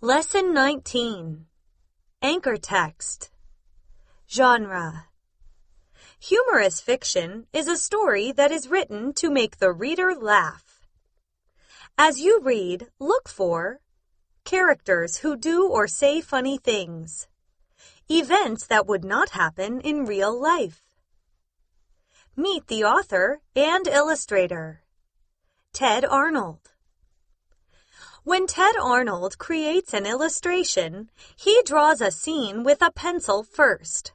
Lesson 19. Anchor text. Genre. Humorous fiction is a story that is written to make the reader laugh. As you read, look for characters who do or say funny things, events that would not happen in real life. Meet the author and illustrator, Ted Arnold. When Ted Arnold creates an illustration, he draws a scene with a pencil first.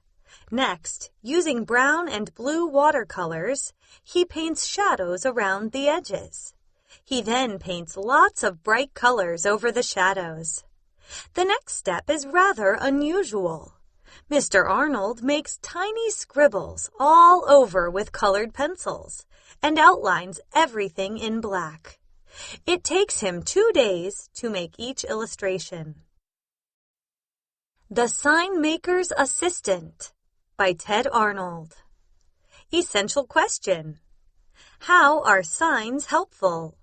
Next, using brown and blue watercolors, he paints shadows around the edges. He then paints lots of bright colors over the shadows. The next step is rather unusual. Mr. Arnold makes tiny scribbles all over with colored pencils and outlines everything in black. It takes him 2 days to make each illustration. The Signmaker's Assistant by Ted Arnold. Essential question. How are signs helpful?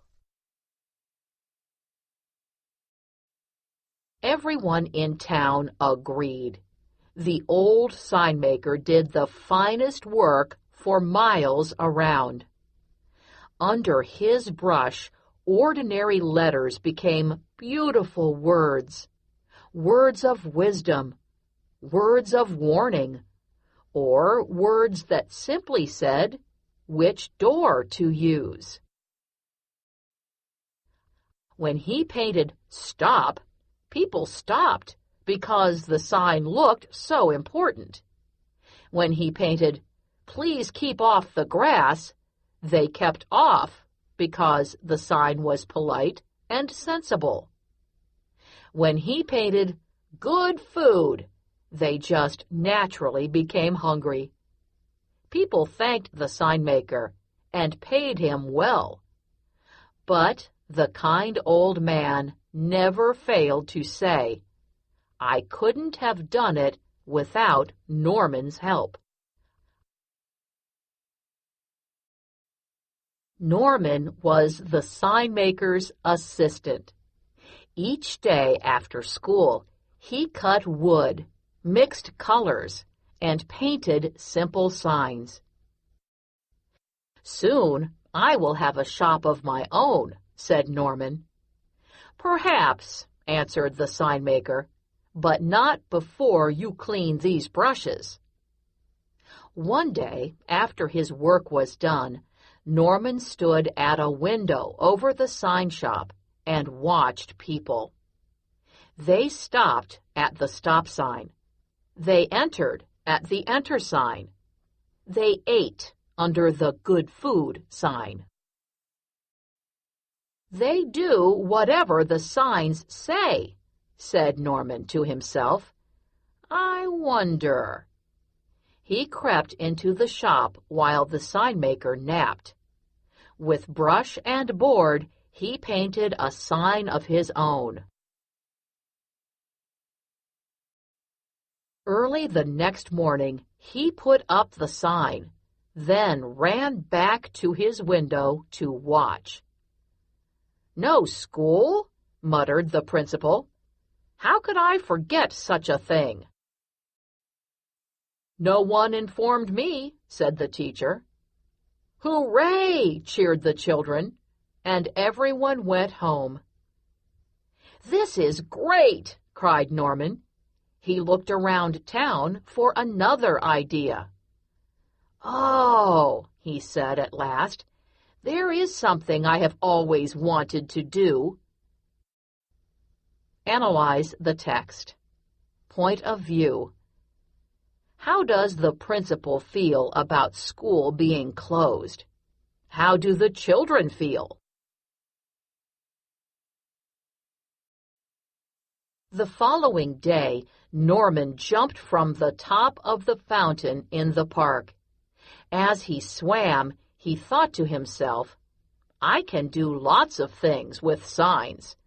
Everyone in town agreed. The old Signmaker did the finest work for miles around. Under his brush, ordinary letters became beautiful words, words of wisdom, words of warning, or words that simply said which door to use. When he painted "Stop," people stopped because the sign looked so important. When he painted "Please keep off the grass," they kept off because the sign was polite and sensible. When he painted "Good food," they just naturally became hungry. People thanked the Signmaker and paid him well. But the kind old man never failed to say, "I couldn't have done it without Norman's help." Norman was the Signmaker's assistant. Each day after school, he cut wood, mixed colors, and painted simple signs. "Soon I will have a shop of my own," said Norman. "Perhaps," answered the Signmaker, "but not before you clean these brushes." One day, after his work was done, Norman stood at a window over the sign shop and watched people. They stopped at the stop sign. They entered at the enter sign. They ate under the good food sign. "They do whatever the signs say," said Norman to himself. "I wonder." He crept into the shop while the Signmaker napped. With brush and board, he painted a sign of his own. Early the next morning, he put up the sign, then ran back to his window to watch. "No school?" muttered the principal. "How could I forget such a thing?" "No one informed me," said the teacher. "Hooray!" cheered the children, and everyone went home. "This is great!" cried Norman. He looked around town for another idea. "Oh," he said at last, "there is something I have always wanted to do." Analyze the text. Point of view. How does the principal feel about school being closed? How do the children feel? The following day, Norman jumped from the top of the fountain in the park. As he swam, he thought to himself, "I can do lots of things with signs."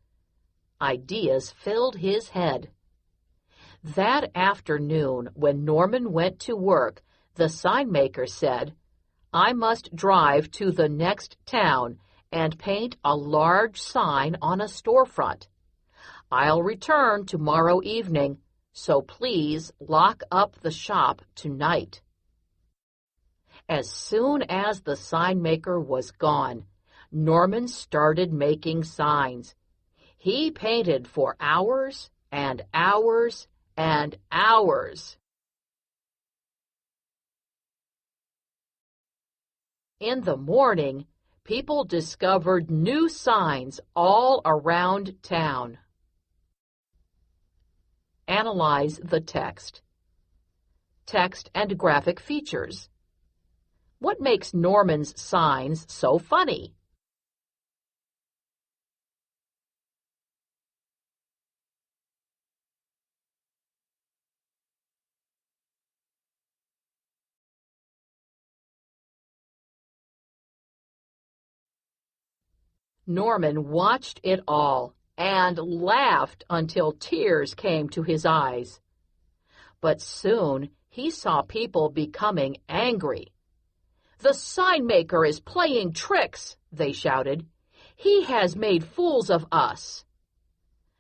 Ideas filled his head. That afternoon, when Norman went to work, the Signmaker said, "I must drive to the next town and paint a large sign on a storefront. I'll return tomorrow evening, so please lock up the shop tonight. As soon as the sign maker was gone, Norman started making signs. He painted for hours and hours and hours. In the morning, people discovered new signs all around town. Analyze the text. Text and graphic features. What makes Norman's signs so funny? Norman watched it all and laughed until tears came to his eyes. But soon he saw people becoming angry. "The sign maker is playing tricks," they shouted. "He has made fools of us."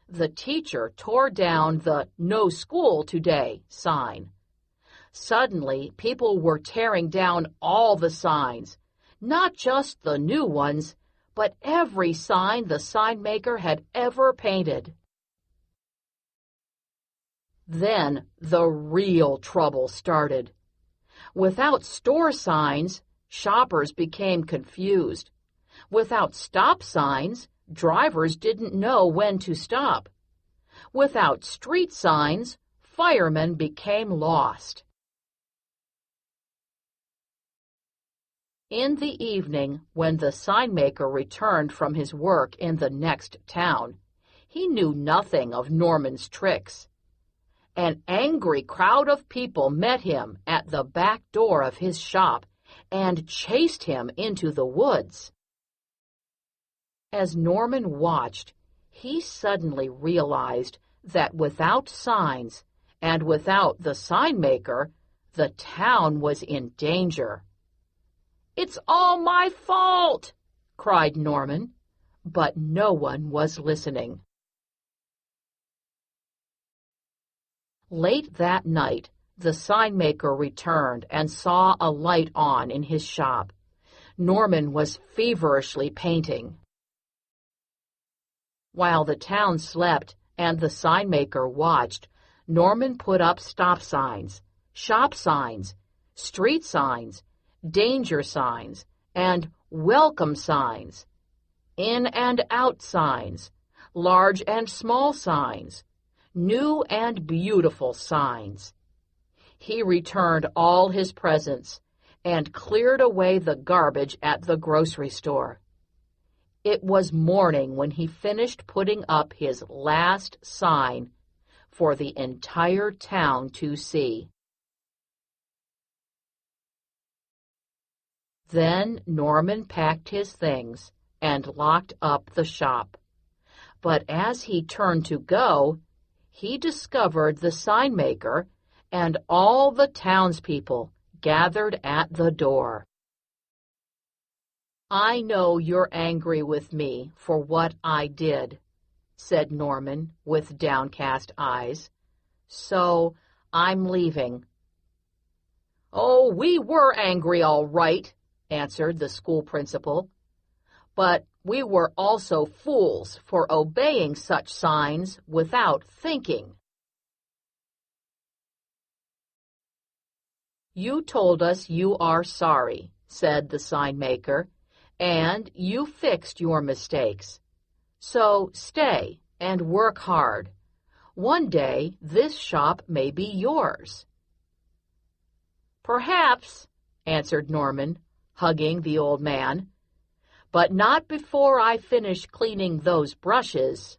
The teacher tore down the "No school today" sign. Suddenly, people were tearing down all the signs, not just the new ones, but every sign the sign maker had ever painted. Then the real trouble started. Without store signs, shoppers became confused. Without stop signs, drivers didn't know when to stop. Without street signs, firemen became lost. In the evening, when the sign maker returned from his work in the next town, he knew nothing of Norman's tricks. An angry crowd of people met him at the back door of his shop and chased him into the woods. As Norman watched, he suddenly realized that without signs and without the sign maker, the town was in danger. "It's all my fault!" cried Norman, but no one was listening. Late that night, the sign maker returned and saw a light on in his shop. Norman was feverishly painting. While the town slept and the sign maker watched, Norman put up stop signs, shop signs, street signs, danger signs, and welcome signs, in and out signs, large and small signs, new and beautiful signs. He returned all his presents and cleared away the garbage at the grocery store. It was morning when he finished putting up his last sign for the entire town to see. Then Norman packed his things and locked up the shop. But as he turned to go, he discovered the sign maker and all the townspeople gathered at the door. "I know you're angry with me for what I did," said Norman with downcast eyes. "So I'm leaving." "Oh, we were angry, all right," answered the school principal. "But we were also fools for obeying such signs without thinking." "You told us you are sorry," said the sign maker, "and you fixed your mistakes. So stay and work hard. One day this shop may be yours." "Perhaps," answered Norman, hugging the old man, "but not before I finish cleaning those brushes."